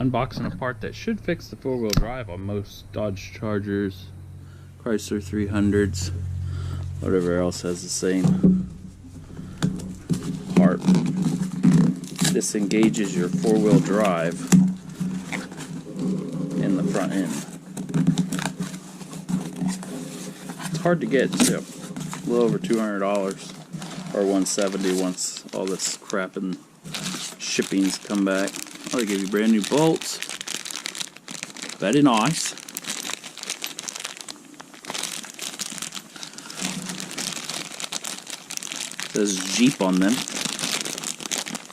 unboxing a part that should fix the four-wheel drive on most Dodge Chargers, Chrysler 300s, whatever else has the same part. This engages your four-wheel drive in the front end. It's hard to get too. A little over $200 or $170 once all this crap and shippings come back. Oh, they give you brand new bolts. Very nice. It says Jeep on them.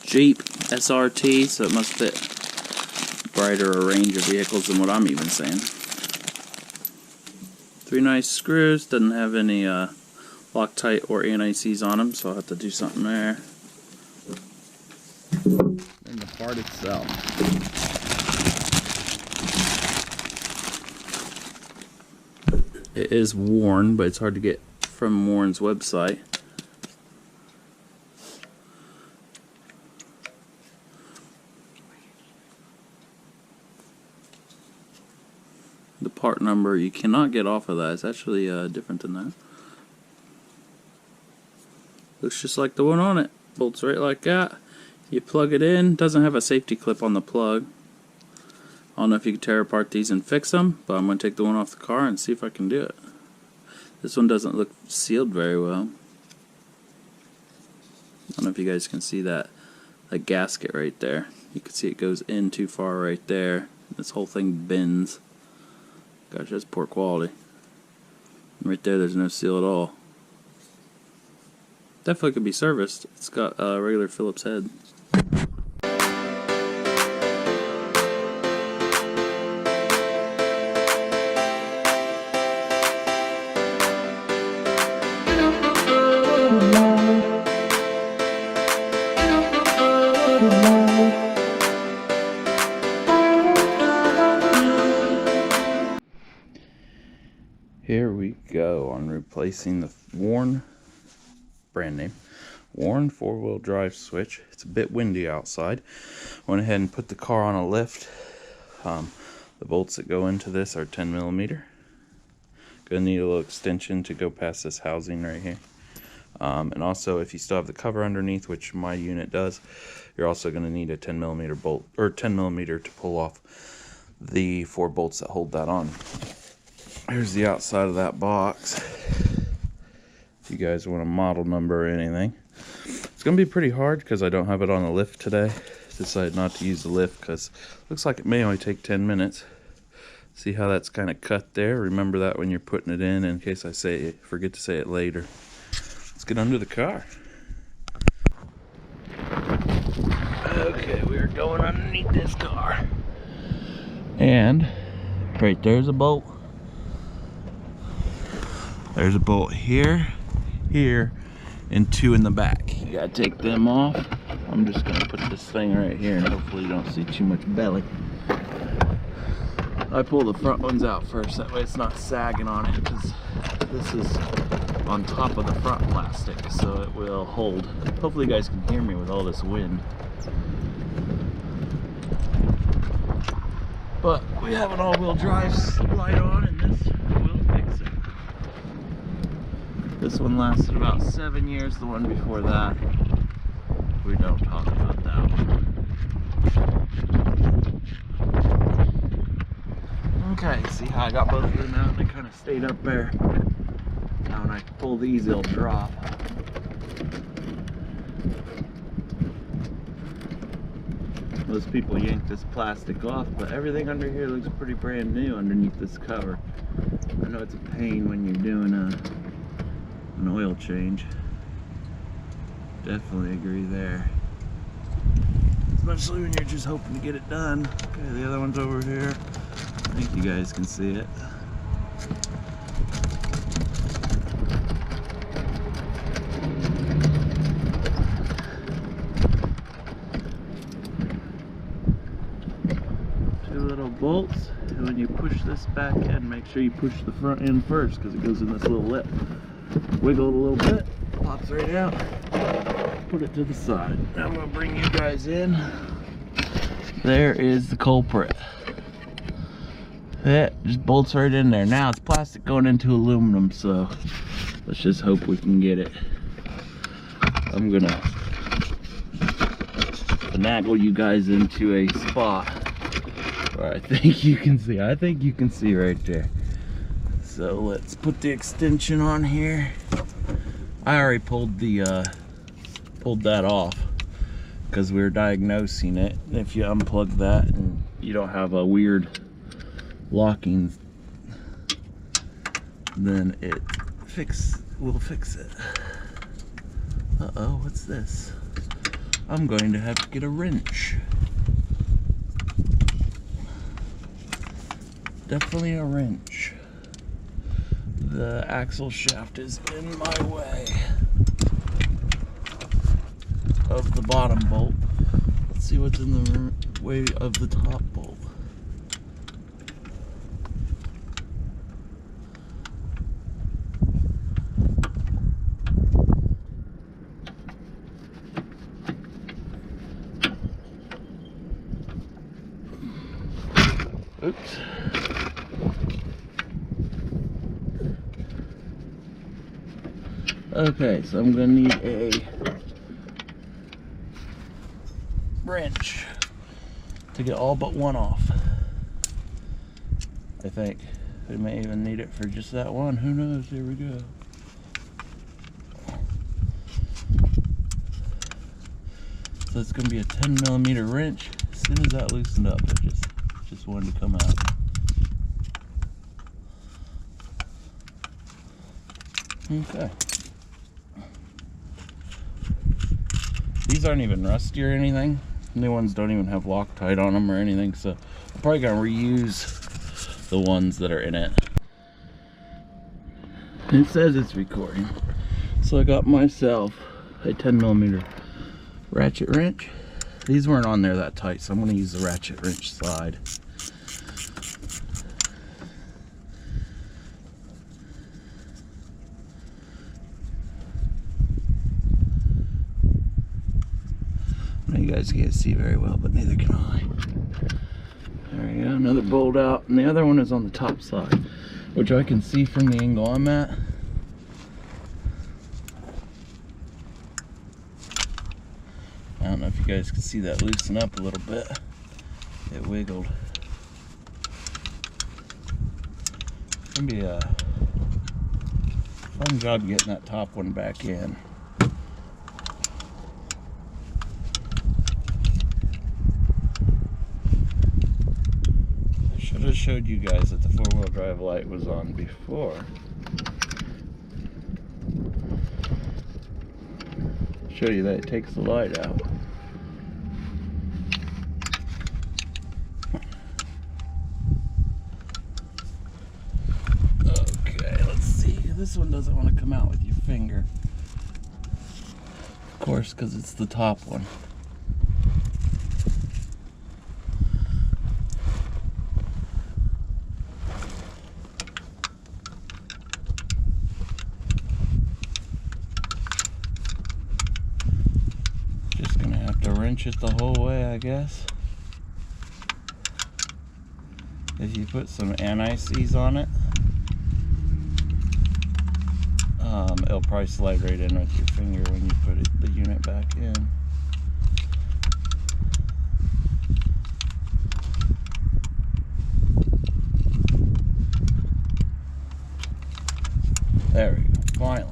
Jeep SRT, so it must fit brighter range of vehicles than what I'm even saying. 3 nice screws. Doesn't have any Loctite or anti-seize on them, so I'll have to do something there. And the part itself. It is Warn, but it's hard to get from Warn's website. The part number you cannot get off of that. It's actually different than that. Looks just like the one on it. Bolts right like that. You plug it in. Doesn't have a safety clip on the plug. I don't know if you can tear apart these and fix them, but I'm going to take the one off the car and see if I can do it. This one doesn't look sealed very well. I don't know if you guys can see that gasket right there. You can see it goes in too far right there. This whole thing bends. Gosh, that's poor quality. Right there's no seal at all. Definitely could be serviced. It's got a regular Phillips head. Here we go on replacing the Warn, brand name, Warn four-wheel drive switch. It's a bit windy outside. Went ahead and put the car on a lift. The bolts that go into this are 10mm. Gonna need a little extension to go past this housing right here. And also, if you still have the cover underneath, which my unit does, you're also gonna need a 10mm bolt, or 10mm to pull off the 4 bolts that hold that on. Here's the outside of that box. If you guys want a model number or anything. It's going to be pretty hard because I don't have it on the lift today. Decided not to use the lift because it looks like it may only take 10 minutes. See how that's kind of cut there? Remember that when you're putting it in case I forget to say it later. Let's get under the car. Okay, we are going underneath this car. And right there's a bolt. There's a bolt here, here, and 2 in the back. You gotta take them off. I'm just gonna put this thing right here and hopefully you don't see too much belly. I pull the front ones out first, that way it's not sagging on it, because this is on top of the front plastic, so it will hold. Hopefully you guys can hear me with all this wind. But we have an all-wheel drive light on and this will fix it. This one lasted about 7 years, the one before that. We don't talk about that one. Okay, see how I got both of them out and they kind of stayed up there. Now when I pull these, they'll drop. Most people yank this plastic off, but everything under here looks pretty brand new underneath this cover. I know it's a pain when you're doing an oil change. Definitely agree there. Especially when you're just hoping to get it done. Okay, the other one's over here. I think you guys can see it. Bolts, and when you push this back in, make sure you push the front end first because it goes in this little lip. Wiggle it a little bit, pops right out, put it to the side. Now I'm going to bring you guys in. There is the culprit. It just bolts right in there. Now it's plastic going into aluminum, so let's just hope we can get it. I'm gonna finagle you guys into a spot where I think you can see. I think you can see right there. So let's put the extension on here. I already pulled that off because we were diagnosing it. If you unplug that and you don't have a weird locking, then it will fix it. Uh-oh, what's this? I'm going to have to get a wrench. Definitely a wrench. The axle shaft is in my way of the bottom bolt. Let's see what's in the way of the top bolt. Oops. Okay, so I'm gonna need a wrench to get all but one off. I think we may even need it for just that one. Who knows? Here we go. So it's gonna be a 10mm wrench. As soon as that loosened up, it just wanted to come out. Okay. These aren't even rusty or anything. New ones don't even have Loctite on them or anything, so I'm probably gonna reuse the ones that are in it. It says it's recording. So I got myself a 10mm ratchet wrench. These weren't on there that tight, so I'm gonna use the ratchet wrench slide. You guys can't see very well, but neither can I. There we go, another bolt out, and the other one is on the top side, which I can see from the angle I'm at. I don't know if you guys can see that loosen up a little bit. It wiggled. It's gonna be a fun job getting that top one back in. I just showed you guys that the four-wheel drive light was on before. Show you that it takes the light out. Okay, let's see. This one doesn't want to come out with your finger. Of course, because it's the top one. Wrench it the whole way, I guess. If you put some anti-seize on it, it'll probably slide right in with your finger when you put the unit back in. There we go, finally.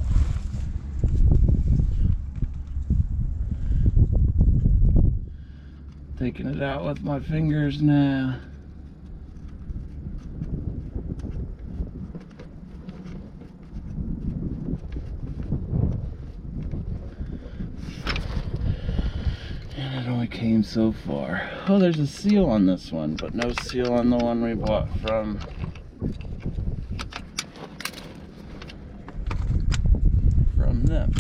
Taking it out with my fingers now. And it only came so far. Oh, there's a seal on this one, but no seal on the one we bought from them.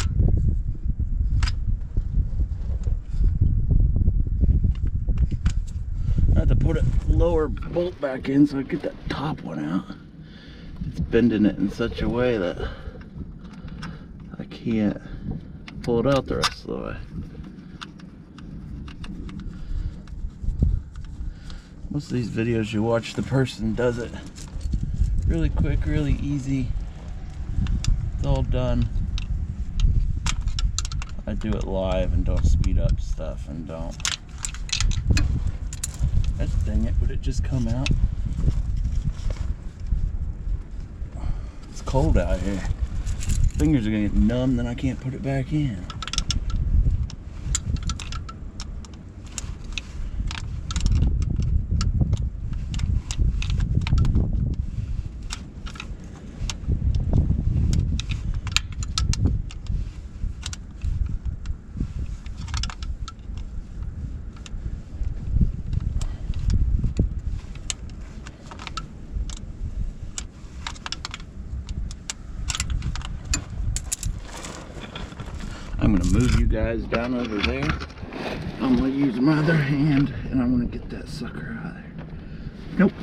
I had to put a lower bolt back in so I get that top one out. It's bending it in such a way that I can't pull it out the rest of the way. Most of these videos you watch, the person does it really quick, really easy. It's all done. I do it live and don't speed up stuff and don't. That's, dang it, would it just come out? It's cold out here. Fingers are gonna get numb, then I can't put it back in. I'm gonna move you guys down over there. I'm gonna use my other hand and I'm gonna get that sucker out of there. Nope,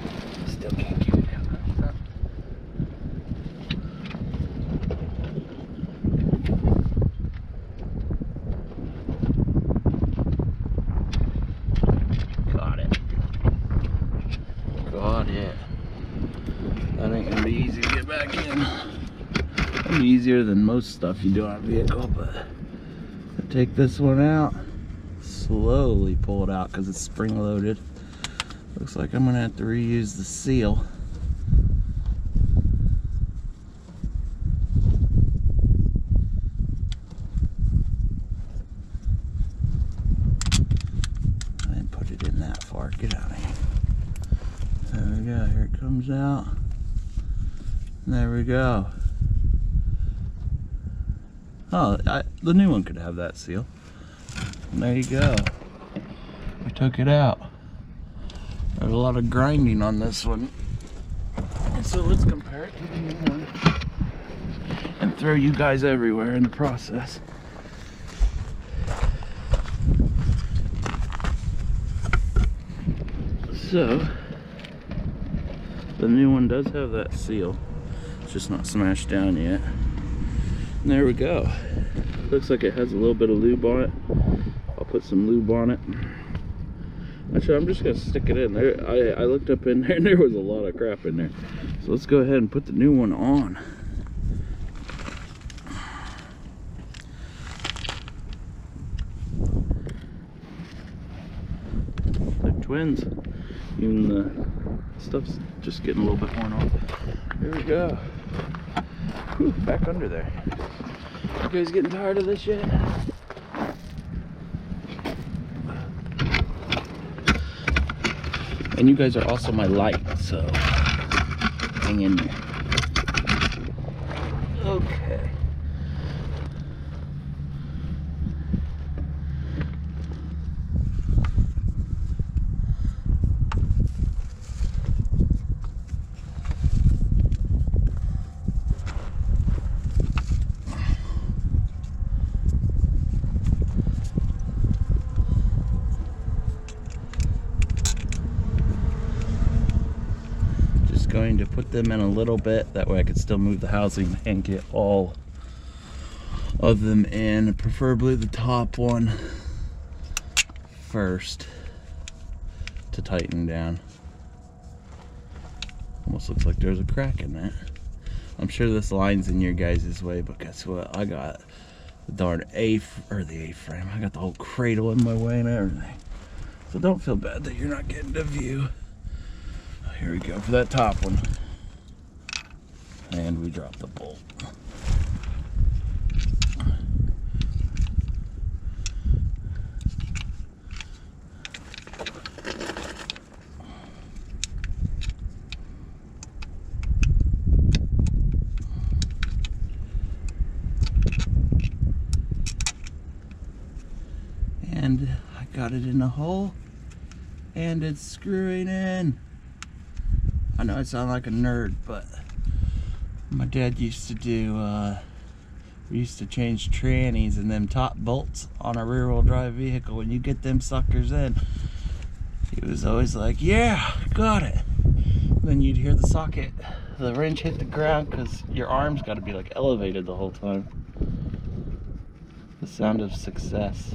still can't get it out. Got it. Got it. That ain't gonna be easy to get back in. It'll be easier than most stuff you do on a vehicle, but take this one out, slowly pull it out because it's spring loaded. Looks like I'm gonna have to reuse the seal. I didn't put it in that far. Get out of here. There we go. Here it comes out. There we go. Oh, the new one could have that seal. And there you go. We took it out. There's a lot of grinding on this one. And so let's compare it to the new one. And throw you guys everywhere in the process. So, the new one does have that seal. It's just not smashed down yet. And there we go. Looks like it has a little bit of lube on it. I'll put some lube on it. Actually, I'm just gonna stick it in there. I looked up in there and there was a lot of crap in there. So let's go ahead and put the new one on. They're twins. Even the stuff's just getting a little bit worn off. Here we go. Whew, back under there. You guys getting tired of this yet? And you guys are also my light, so hang in there. Okay. Going to put them in a little bit, that way I could still move the housing and get all of them in, preferably the top one first to tighten down. Almost looks like there's a crack in that. I'm sure this line's in your guys' way, but guess what? I got the darn A-frame. I got the whole cradle in my way and everything. So don't feel bad that you're not getting the view. Here we go for that top one. And we drop the bolt. And I got it in the hole and it's screwing in. I know I sound like a nerd, but my dad used to do, we used to change trannies and them top bolts on a rear-wheel drive vehicle. When you get them suckers in, he was always like, yeah, got it. Then you'd hear the socket, the wrench hit the ground, because your arm's got to be like elevated the whole time. The sound of success.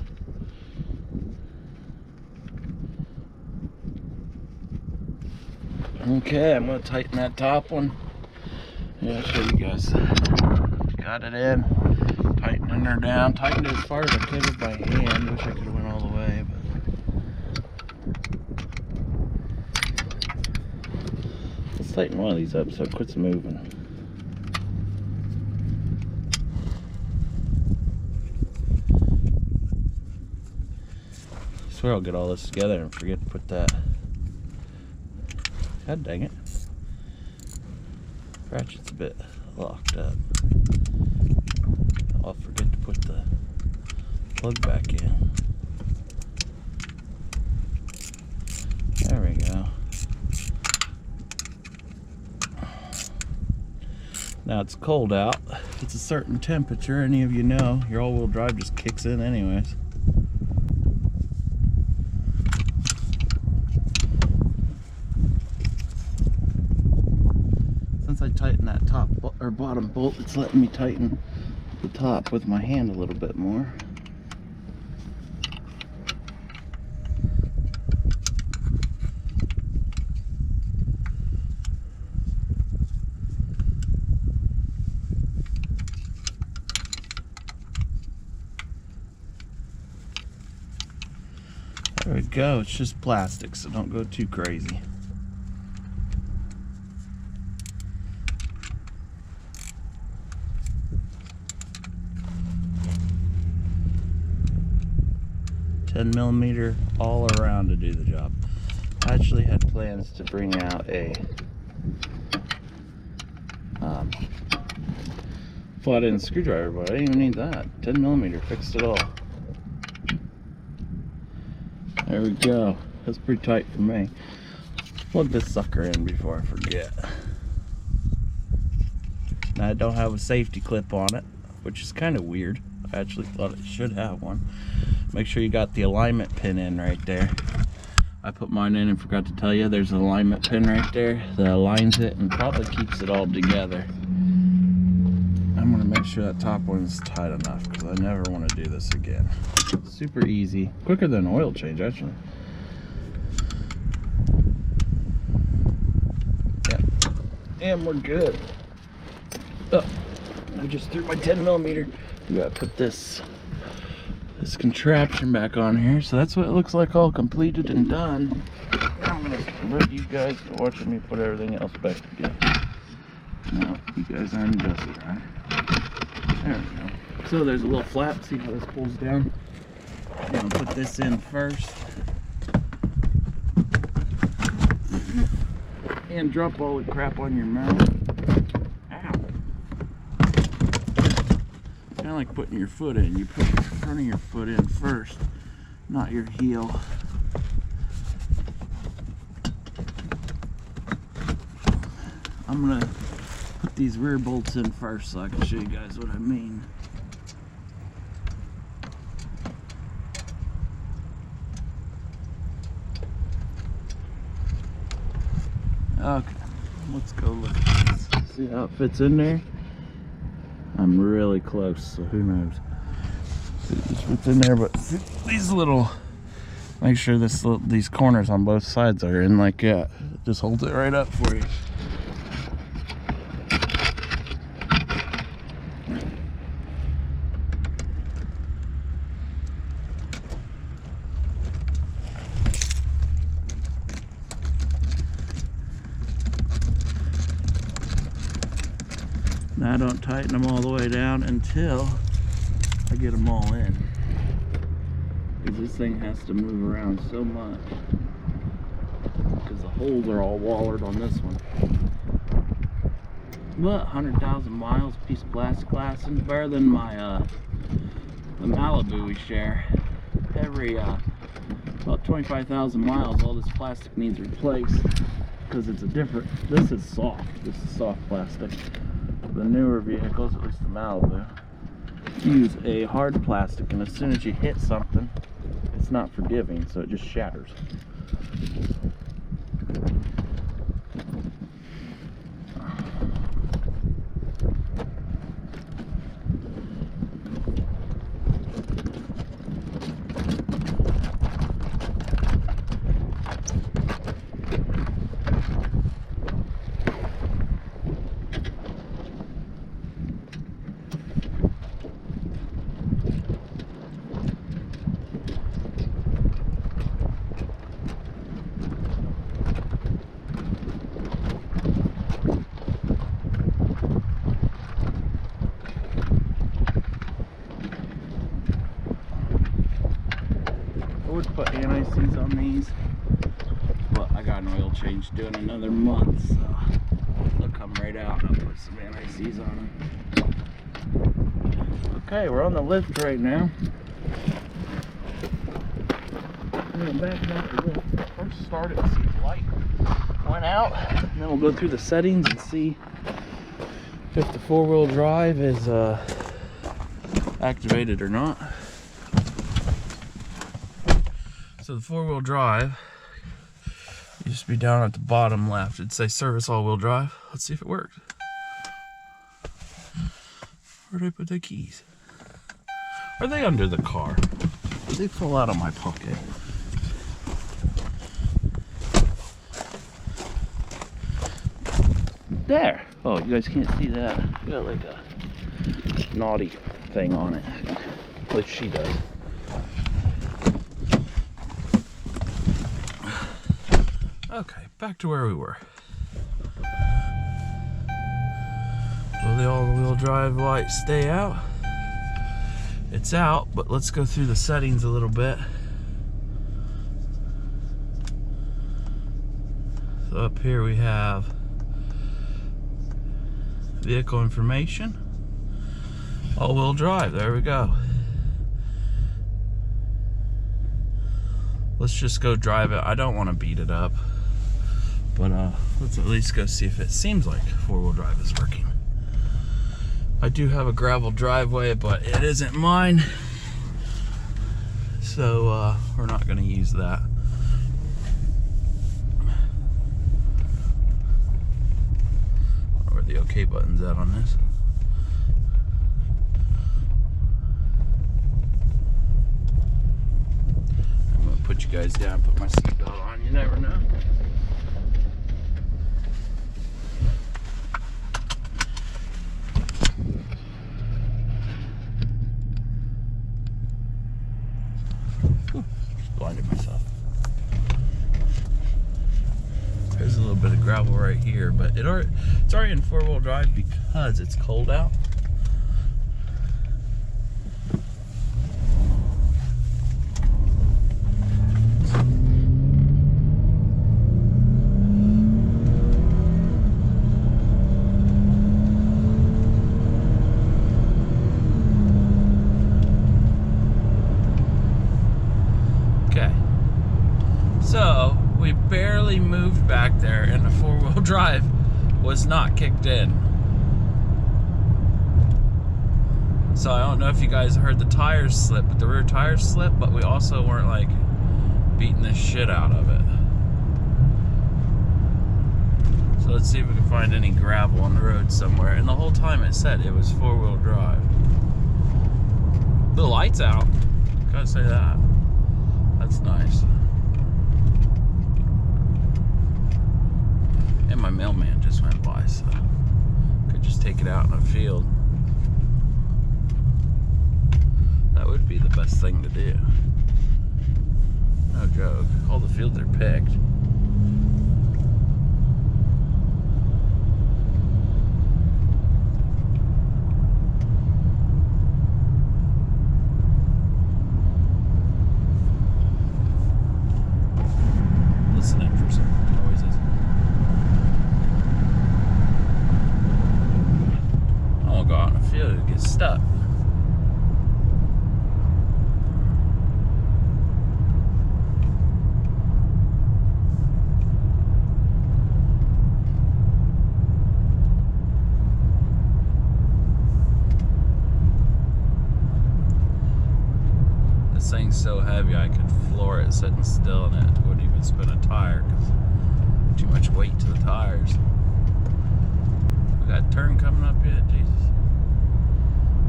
Okay, I'm gonna tighten that top one. Yeah, I'll show you guys. Got it in, tightening her down. Tightened it as far as I could with my hand. Wish I could have went all the way, but let's tighten one of these up so it quits moving. I swear I'll get all this together and forget to put that. God dang it. Ratchet's a bit locked up. I'll forget to put the plug back in. There we go. Now it's cold out. If it's a certain temperature, any of you know, your all-wheel drive just kicks in anyways. Since I tightened that top or bottom bolt, it's letting me tighten the top with my hand a little bit more. There we go. It's just plastic, so don't go too crazy. $10mm all around to do the job. I actually had plans to bring out a flat-end screwdriver, but I didn't even need that. 10mm fixed it all. There we go. That's pretty tight for me. Plug this sucker in before I forget. Now I don't have a safety clip on it, which is kind of weird. I actually thought it should have one. Make sure you got the alignment pin in right there. I put mine in and forgot to tell you there's an alignment pin right there that aligns it and probably keeps it all together. I'm gonna make sure that top one is tight enough because I never want to do this again. Super easy, quicker than an oil change actually. Yep, and we're good. Oh, I just threw my 10mm. We gotta put this contraption back on here, so that's what it looks like, all completed and done. I'm gonna let you guys watching me put everything else back together. Now, you guys aren't dusty, right? There we go. So there's a little flap, see how this pulls down? I'm gonna put this in first. And drop all the crap on your mouth. Kind of like putting your foot in. You put the front of your foot in first, not your heel. I'm gonna put these rear bolts in first so I can show you guys what I mean. Okay, let's go look at this. See how it fits in there? I'm really close, so who knows. It fits in there, but these little, make sure these corners on both sides are in like that. It just holds it right up for you. Now I don't tighten them all the way down until I get them all in. Because this thing has to move around so much. Because the holes are all wallered on this one. But 100,000 miles, piece of plastic glass, and better than my the Malibu we share. Every about 25,000 miles, all this plastic needs replaced because it's a different. This is soft. This is soft plastic. The newer vehicles, at least the Malibu, use a hard plastic, and as soon as you hit something, it's not forgiving, so it just shatters. put anti-seize on these, but I got an oil change due in another month, so they'll come right out and I'll put some anti-seize on them. Okay, we're on the lift right now. I'm gonna back up the lift. First start it and see if the light went out, and then we'll go through the settings and see if the four-wheel drive is activated or not. So the four-wheel drive used to be down at the bottom left. It'd say service all-wheel drive. Let's see if it works. Where did I put the keys? Are they under the car? Did they fall out of my pocket? There. Oh, you guys can't see that. We got like a naughty thing on it. At least she does. Okay, back to where we were. Will the all-wheel drive light stay out? It's out, but let's go through the settings a little bit. So up here we have vehicle information, all-wheel drive. There we go. Let's just go drive it. I don't want to beat it up, but let's at least go see if it seems like four-wheel drive is working. I do have a gravel driveway, but it isn't mine, so we're not going to use that. Where the OK button's at on this. I'm going to put you guys down, put my seatbelt on. You never know. Blinded myself. There's a little bit of gravel right here, but it's already in four-wheel drive because it's cold out. So we barely moved back there and the four-wheel drive was not kicked in. So I don't know if you guys heard the tires slip, but the rear tires slipped, but we also weren't like beating the shit out of it. So let's see if we can find any gravel on the road somewhere. And the whole time it said it was four-wheel drive. The light's out, gotta say that. That's nice. And my mailman just went by, so could just take it out in a field. That would be the best thing to do. No joke. All the fields are picked. Listening for some noises. I'll go out in the field and get stuck. This thing's so heavy I could floor it sitting still and it wouldn't even spin a tire because too much weight to the tires. We got a turn coming up yet? Jesus.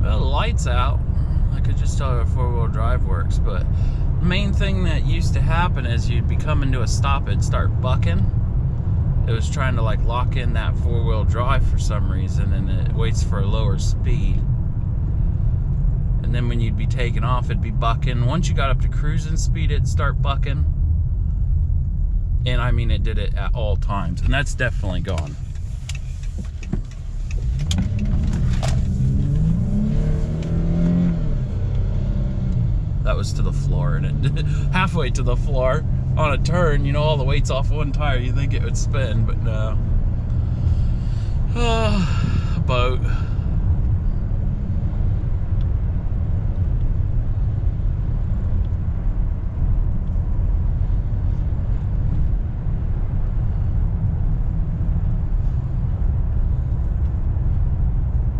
Well, the light's out. I could just tell how four-wheel drive works, but the main thing that used to happen is you'd be coming to a stop, it'd start bucking. It was trying to like lock in that four-wheel drive for some reason, and it waits for a lower speed. And then when you'd be taking off, it'd be bucking. Once you got up to cruising speed, it'd start bucking. And I mean, it did it at all times, and that's definitely gone. That was was to the floor, and it halfway to the floor on a turn, you know, all the weight's off one tire. You think it would spin, but no. Boat.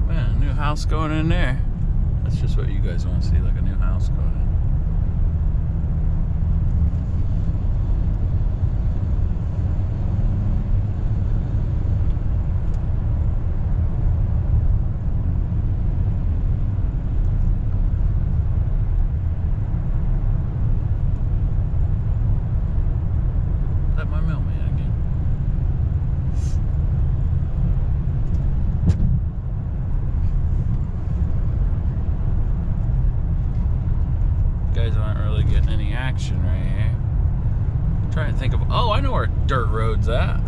Man, new house going in there. That's just what you guys want to see, like a new house going in. Is that my mailman again? Guys aren't really getting any action right here. I'm trying to think of, oh, I know where dirt road's at.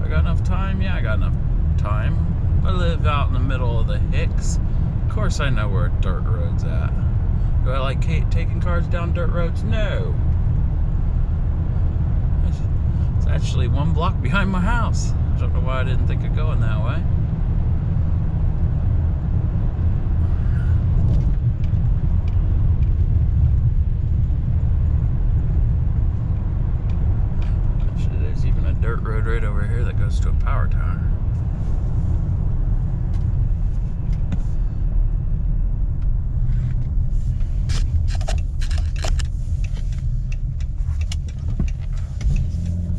I got enough time? Yeah, I got enough time. I live out in the middle of the Hicks. Of course I know where dirt road's at. Do I like taking cars down dirt roads? No. It's actually 1 block behind my house. I don't know why I didn't think of going that way. Dirt road right over here that goes to a power tower.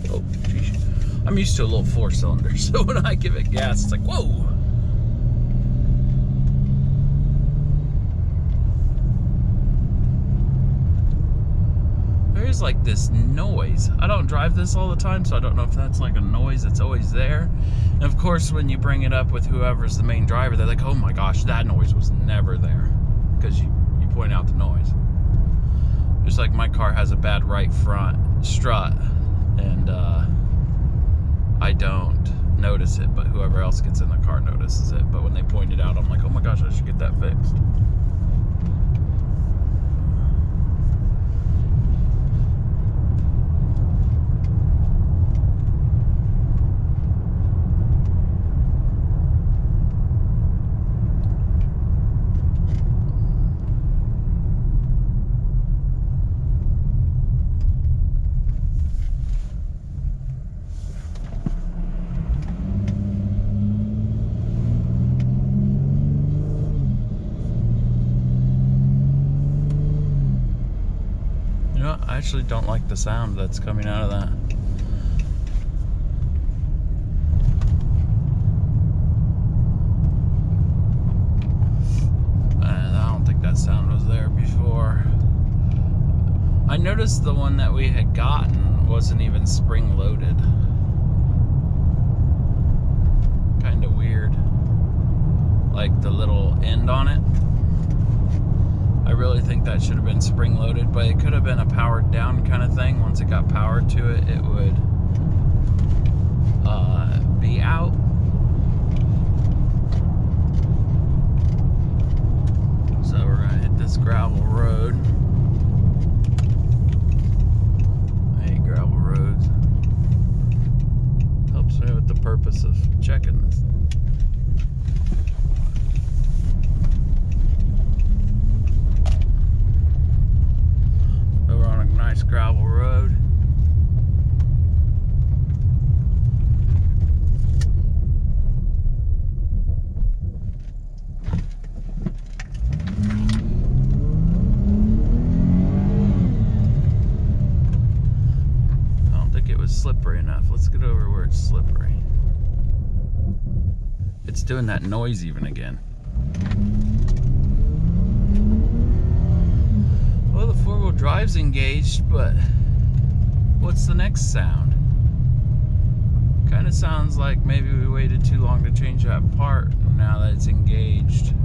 Oh, geez. I'm used to a little 4-cylinder, so when I give it gas, it's like, whoa! There's like this noise. I don't drive this all the time, so I don't know if that's like a noise that's always there. And of course, when you bring it up with whoever's the main driver, they're like, oh my gosh, that noise was never there. Because you point out the noise. Just like my car has a bad right front strut, and I don't notice it, but whoever else gets in the car notices it. But when they point it out, I'm like, oh my gosh, I should get that fixed. I actually don't like the sound that's coming out of that. I don't think that sound was there before. I noticed the one that we had gotten wasn't even spring loaded. Kind of weird. Like the little end on it. I really think that should have been spring loaded, but it could have been a powered down kind of thing. Once it got powered to it, it would be out. So we're gonna hit this gravel road. I hate gravel roads. Helps me with the purpose of checking this. Nice gravel road. I don't think it was slippery enough. Let's get over where it's slippery. It's doing that noise even again. Well, the 4-wheel drive's engaged, but what's the next sound? Kind of sounds like maybe we waited too long to change that part now that it's engaged.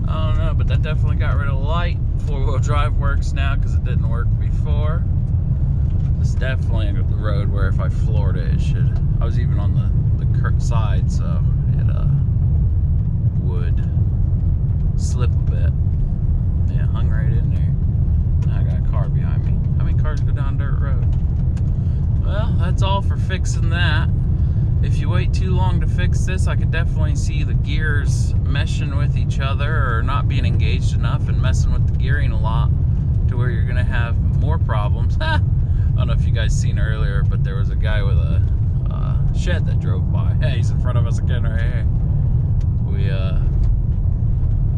I don't know, but that definitely got rid of light. 4-wheel drive works now because it didn't work before. It's definitely the road where if I floored it, it should. I was even on the side, so it would slip a bit. Yeah, hung right in there. Now I got a car behind me. How many cars go down dirt road? Well, that's all for fixing that. If you wait too long to fix this, I could definitely see the gears meshing with each other or not being engaged enough and messing with the gearing a lot to where you're gonna have more problems. I don't know if you guys seen earlier, but there was a guy with a shed that drove by. Hey, he's in front of us again right here.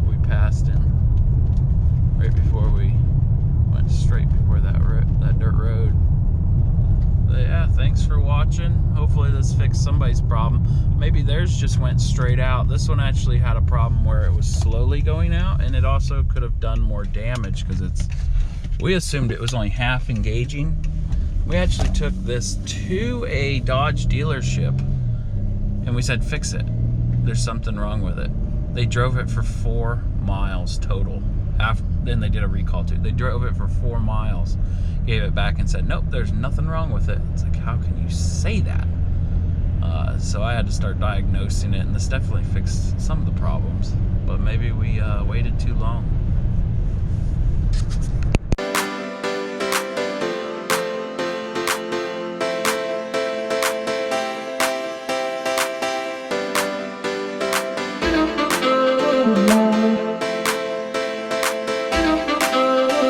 We passed him right before we went straight before that dirt road. But yeah, thanks for watching. Hopefully this fixed somebody's problem. Maybe theirs just went straight out. This one actually had a problem where it was slowly going out, and it also could have done more damage because we assumed it was only half engaging. We actually took this to a Dodge dealership and we said, fix it. There's something wrong with it. They drove it for 4 miles total. Then they did a recall too. They drove it for 4 miles, gave it back and said, nope, there's nothing wrong with it. It's like, how can you say that? So I had to start diagnosing it, and this definitely fixed some of the problems, but maybe we waited too long.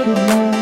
Good morning.